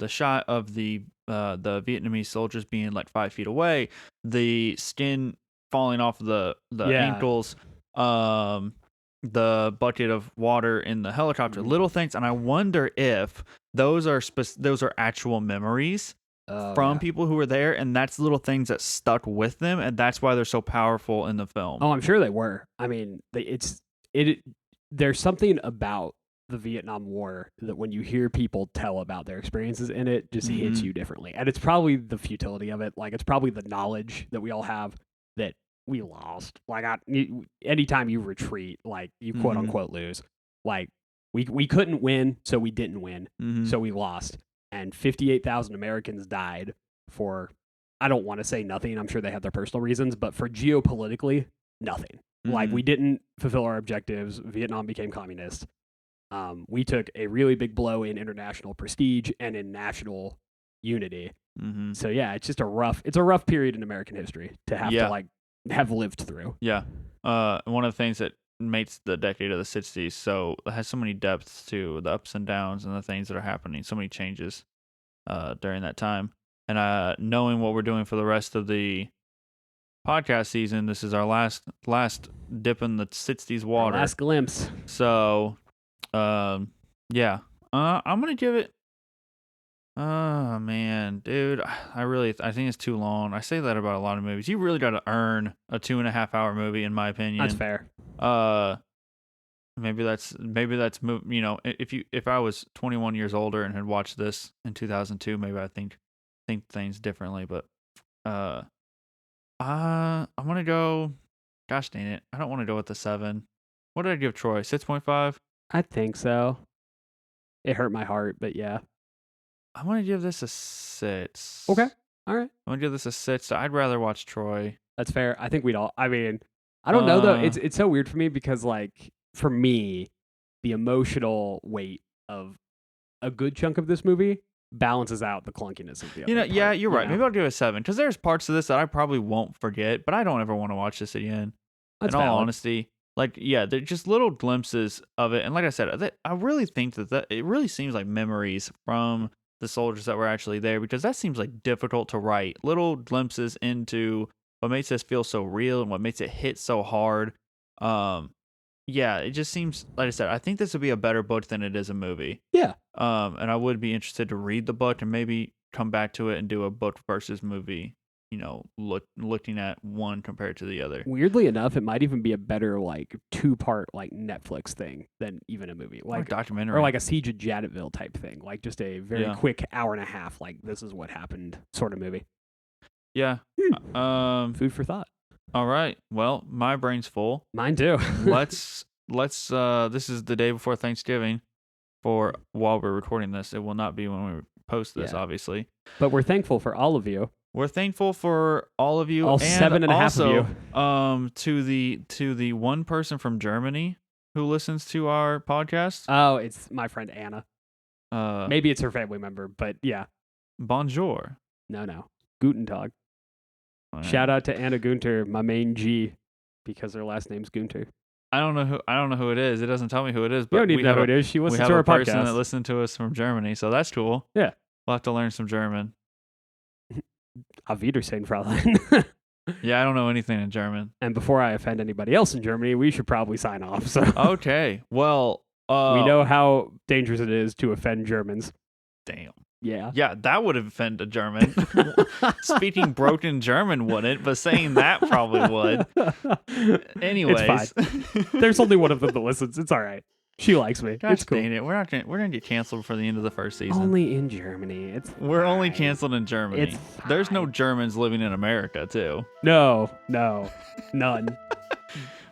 shot of the Vietnamese soldiers being like 5 feet away, the skin falling off the ankles, the bucket of water in the helicopter, little things, and I wonder if those are actual memories from people who were there, and that's little things that stuck with them, and that's why they're so powerful in the film. Oh, I'm sure they were. I mean, there's something about the Vietnam War that when you hear people tell about their experiences in it, just hits you differently. And it's probably the futility of it. Like, it's probably the knowledge that we all have that we lost. Like, anytime you retreat, like, you quote unquote lose. Like, we couldn't win, so we didn't win, so we lost. And 58,000 Americans died for, I don't want to say nothing. I'm sure they had their personal reasons, but for geopolitically, nothing. Like, we didn't fulfill our objectives. Vietnam became communist. We took a really big blow in international prestige and in national unity. So yeah, it's just a rough period in American history to have to like have lived through. Yeah. One of the things that makes the decade of the 60s so it has so many depths to the ups and downs and the things that are happening, so many changes during that time. And knowing what we're doing for the rest of the podcast season, this is our last dip in the 60s water. Our last glimpse. So yeah. I'm gonna give it. Oh man, dude, I think it's too long. I say that about a lot of movies. You really got to earn a 2.5 hour movie, in my opinion. That's fair. Maybe that's if I was 21 years older and had watched this in 2002, maybe I think things differently. But I'm gonna go. Gosh dang it, I don't want to go with the 7. What did I give Troy? 6.5. I think so. It hurt my heart, but yeah. I'm going to give this a 6. Okay. All right. I'm going to give this a 6. I'd rather watch Troy. That's fair. I think we'd all, I mean, I don't know though. It's so weird for me because, like, for me, the emotional weight of a good chunk of this movie balances out the clunkiness of the other part, yeah, you're right. know? Maybe I'll give it a 7 because there's parts of this that I probably won't forget, but I don't ever want to watch this again. That's in all valid. honesty. Like, yeah, they're just little glimpses of it. And like I said, I really think that it really seems like memories from the soldiers that were actually there, because that seems like difficult to write. Little glimpses into what makes this feel so real and what makes it hit so hard. Yeah, it just seems, like I said, I think this would be a better book than it is a movie. Yeah. And I would be interested to read the book and maybe come back to it and do a book versus movie. Looking at one compared to the other. Weirdly enough, it might even be a better, like, 2-part, like, Netflix thing than even a movie, like a documentary, or like a Siege of Janetville type thing, like just a very quick hour and a half, like, this is what happened sort of movie. Yeah. Food for thought. All right. Well, my brain's full. Mine too. let's this is the day before Thanksgiving. While we're recording this, it will not be when we post this, obviously. But we're thankful for all of you. We're thankful for all of you, all and 7.5 of you. To the one person from Germany who listens to our podcast. Oh, it's my friend Anna. Maybe it's her family member, but yeah. Bonjour. No. Guten Tag. Shout out to Anna Gunter, my main G, because her last name's Gunter. I don't know who it is. It doesn't tell me who it is. But you don't need to know who it is. She listens to our podcast. We have a person that listened to us from Germany, so that's cool. Yeah. We'll have to learn some German. Auf Wiedersehen, Fräulein. Yeah, I don't know anything in German. And before I offend anybody else in Germany, we should probably sign off. So okay. Well, we know how dangerous it is to offend Germans. Damn. Yeah. Yeah, that would offend a German. Speaking broken German wouldn't, but saying that probably would. Anyways. It's fine. There's only one of them that listens. It's all right. She likes me. Gosh It's cool. dang it. We're gonna get canceled for the end of the first season. Only in Germany. We're only fine. canceled in Germany. It's There's no fine. Germans living in America, too. No, none.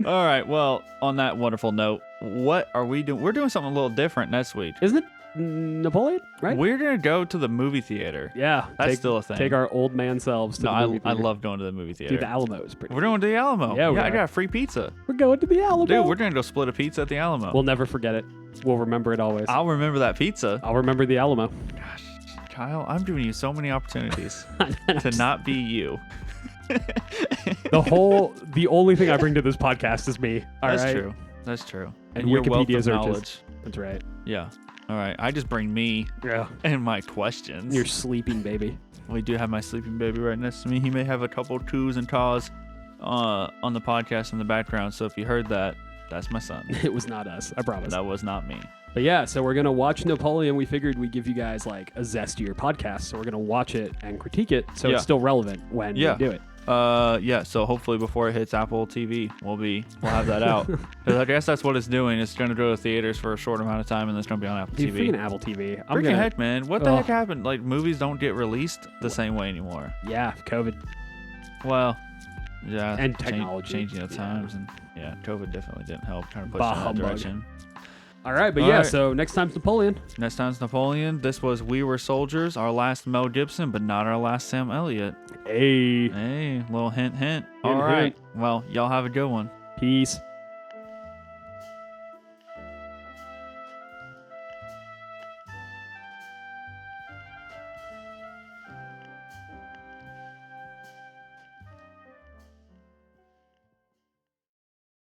All right. Well, on that wonderful note, what are we doing? We're doing something a little different next week. Isn't it Napoleon? Right? We're gonna go to the movie theater. Yeah, That's still a thing. Take our old man selves to No, the movie I theater. love going to the movie theater. Dude, the Alamo's pretty. We're going to the Alamo. Yeah, we I are. got free pizza. We're going to the Alamo. Dude, we're gonna go split a pizza at the Alamo. We'll never forget it. We'll remember it always. I'll remember that pizza. I'll remember the Alamo. Gosh, Kyle, I'm giving you so many opportunities to not be you. The only thing I bring to this podcast is me. All right? That's true. That's true. And your wealth Wikipedia's of are just- knowledge. That's right. Yeah. All right. I just bring me Yeah. and my questions. You're sleeping, baby. We do have my sleeping baby right next to me. He may have a couple twos and taws on the podcast in the background. So if you heard that, that's my son. It was not us. I promise. That was not me. But yeah, so we're going to watch Napoleon. We figured we'd give you guys like a zestier podcast. So we're going to watch it and critique it so Yeah. it's still relevant when we do it. Yeah, so hopefully before it hits Apple TV, we'll have that out. 'Cause I guess that's what it's doing. It's going to go to theaters for a short amount of time, and then it's going to be on Apple Dude, TV. freaking Apple TV. Freaking heck, man. What the Ugh. heck happened? Like, movies don't get released the same way anymore. Yeah, COVID. Well, yeah. And technology. Changing the Yeah. times. And yeah, COVID definitely didn't help trying to push Bah in that humbug. direction. All right, but All yeah, right. so next time's Napoleon. Next time's Napoleon. This was We Were Soldiers, our last Mel Gibson, but not our last Sam Elliott. Hey, Hey, little hint, hint. Hint, All right. hint. Well, y'all have a good one. peace.